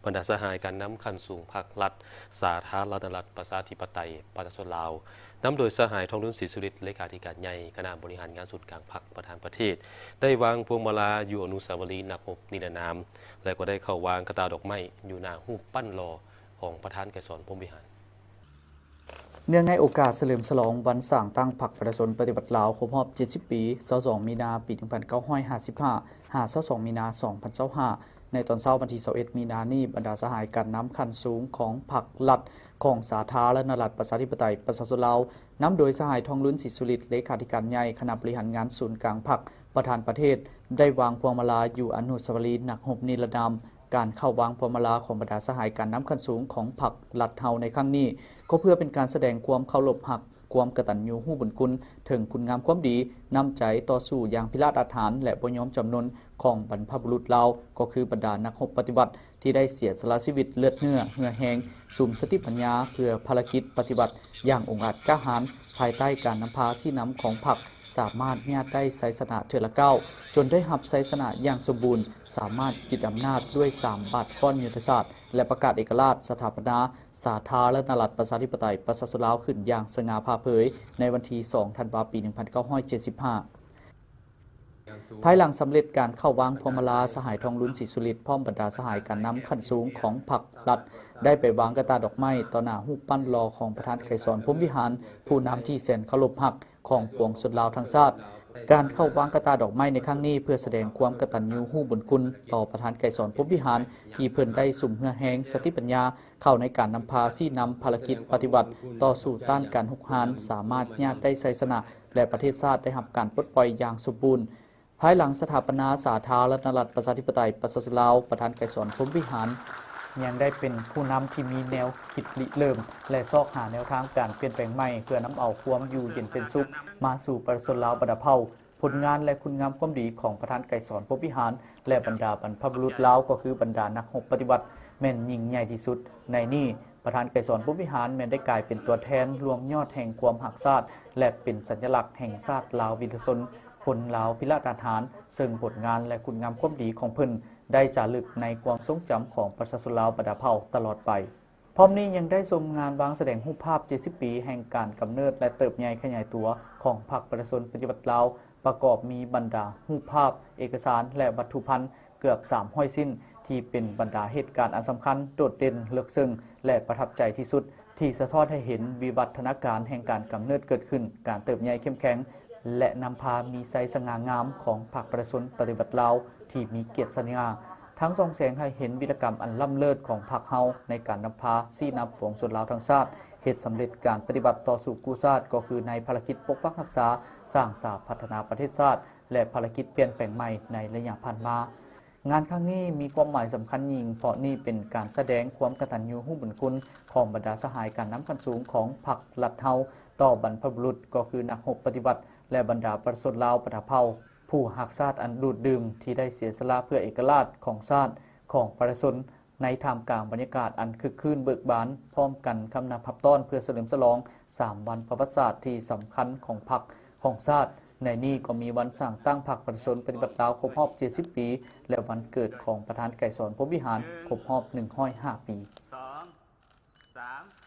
บรรดาสหายการน้ำขั้นสูงภาครัฐสาธารณรัฐประชาธิปไตยประชาชนลาวนำโดยสหายทองรุ่นศรีสุริตเลขาธิการใหญ่คณะบริหารงานสุดกลางพรรคประธานประเทศได้วางพวงมาลาอยู่อนุสาวรีย์นักรบนิรนาม และก็ได้เข้าวางกระตาดอกไม้อยู่หน้ารูปปั้นรอของประธานไกรสอนพรหมวิหารเนื่องในโอกาสเฉลิมฉลองวันสร้างตั้งพรรคประชาชนปฏิบัติลาวครบรอบ 70 ปี22มีนาปี 1955 22มีนา2025ในตอนเช้าวันที่ 21 มีนานี้บรรดาสหายการน้ำขั้นสูงของพรรครัฐของสาธารณรัฐประชาธิปไตยประชาชนลาวนำโดยสหายทองลุ้นศรีสุริตเลขาธิการใหญ่คณะบริหารงานศูนย์กลางพรรคประธานประเทศได้วางพวงมาลาอยู่อนุสาวรีย์นักรบนิรนามการเข้าวางพวงมาลาของบรรดาสหายการน้ำขั้นสูงของพรรครัฐเฮาในครั้งนี้ก็เพื่อเป็นการแสดงความเคารพหักความกตัญญูรู้บุญคุณถึงคุณงามความดีนำใจต่อสู้อย่างพิราศอาถรรพ์และบ่ยอมจำนนของบรรพบุรุษเราก็คือบรรดานักรบปฏิบัติที่ได้เสียสละชีวิตเลือดเนื้อเหื่อแห้งสุมสติปัญญาเพื่อภารกิจปฏิบัติอย่างองอาจกล้าหาญภายใต้การนำพาชี้นำของพรรคสามารถญาติได้ไสยชนะเทือละเก้าจนได้หับไสยชนะอย่างสมบูรณ์สามารถยึดอำนาจด้วย3 บาทก้อนยุทธศาสตร์และประกาศเอกราชสถาปนาสาธารณรัฐประชาธิปไตยประชาชนลาวขึ้นอย่างสง่าผ่าเผยในวันที่ 2 ธันวาคม ปี 1975 ภายหลังสำเร็จการเข้าวางพวงมาลาสหายทองลุ้นศรีสุริตพร้อมบรรดาสหายการน้ำขั้นสูงของพรรครัฐได้ไปวางกระตาดอกไม้ต่อหน้ารูปปั้นรอของประธานไกรสอนพรหมวิหารผู้นำที่แสนเคารพรักของปวงชนลาวทั้งชาติการเข้าวางกระตาดอกไม้ในครั้งนี้เพื่อแสดงความกตัญญูรู้บุญคุณต่อประธานไกรสอนพรหมวิหารที่เพิ่นได้สุ่มเหือแหงสติปัญญาเข้าในการนำพาชี้นำภารกิจปฏิบัติต่อสู่ต้านการหุกหานสามารถญาติได้ไสยชนะและประเทศชาติได้รับการปลดปล่อยอย่างสมบูรณ์ภายหลังสถาปนาสาธารณรัฐประชาธิปไตยประชาชนลาวประธานไกรสอนพรหมวิหารยังได้เป็นผู้นำที่มีแนวคิดริเริ่มและซอกหาแนวทางการเปลี่ยนแปลงใหม่เพื่อนำเอาความอยู่เย็นเป็นสุขมาสู่ประชาชนลาวบรรดาเผ่าผลงานและคุณงามความดีของประธานไกรสอนพรหมวิหารและบรรดาบรรพบุรุษลาวก็คือบรรดานักรบปฏิบัติแม่นยิ่งใหญ่ที่สุดในนี้ประธานไกรสอนพรหมวิหารแม้นได้กลายเป็นตัวแทนรวมยอดแห่งความหักชาติและเป็นสัญลักษณ์แห่งชาติลาววิทยชนคนลาวพิราศอาถรรพ์ซึ่งผลงานและคุณงามความดีของเพิ่นได้จารึกในความทรงจำของประชาชนลาวบรรดาเผ่าตลอดไปพร้อมนี้ยังได้ชมงานวางแสดงรูปภาพ 70 ปีแห่งการกำเนิดและเติบใหญ่ขยายตัวของพรรคประชาชนปฏิบัติลาวประกอบมีบรรดารูปภาพเอกสารและวัตถุพันธ์เกือบ300สิ้นที่เป็นบรรดาเหตุการณ์อันสำคัญโดดเด่นเลือกซึ่งและประทับใจที่สุดที่สะท้อนให้เห็นวิวัฒนาการแห่งการกำเนิดเกิดขึ้นการเติบใหญ่เข้มแข็งและนำพามีไซสง่างามของพรรคประชาชนปฏิบัติลาวที่มีเกียรติสง่าทั้งส่องแสงให้เห็นวิรกรรมอันล้ำเลิศของพรรคเฮาในการนำพาซี่นำปวงชนลาวทั้งชาติเหตุสำเร็จการปฏิบัติต่อสู่กู้ชาติก็คือในภารกิจปกปักรักษาสร้างสาพัฒนาประเทศชาติและภารกิจเปลี่ยนแปลงใหม่ในระยะผ่านมางานครั้งนี้มีความหมายสำคัญยิ่งเพราะนี่เป็นการแสดงความกตัญญูรู้บุญคุณของบรรดาสหายการน้ำขั้นสูงของพรรครัฐเฮาต่อบรรพบุรุษก็คือนักรบปฏิบัติและบรรดาประชาชนลาวประชาเผ่าผู้หักชาติอันดูดดื่มที่ได้เสียสละเพื่อเอกราชของชาติของประชาชนในท่ามกลางบรรยากาศอันคึกคืนเบิกบานพร้อมกันคำนับพับต้อนเพื่อเฉลิมฉลอง3 วันประวัติศาสตร์ที่สำคัญของพรรคของชาติในนี้ก็มีวันสร้างตั้งพรรคประชาชนปฏิบัติลาวครบรอบ 70 ปีและวันเกิดของประธานไกรสอนพรหมวิหารครบรอบ 105 ปี 2 3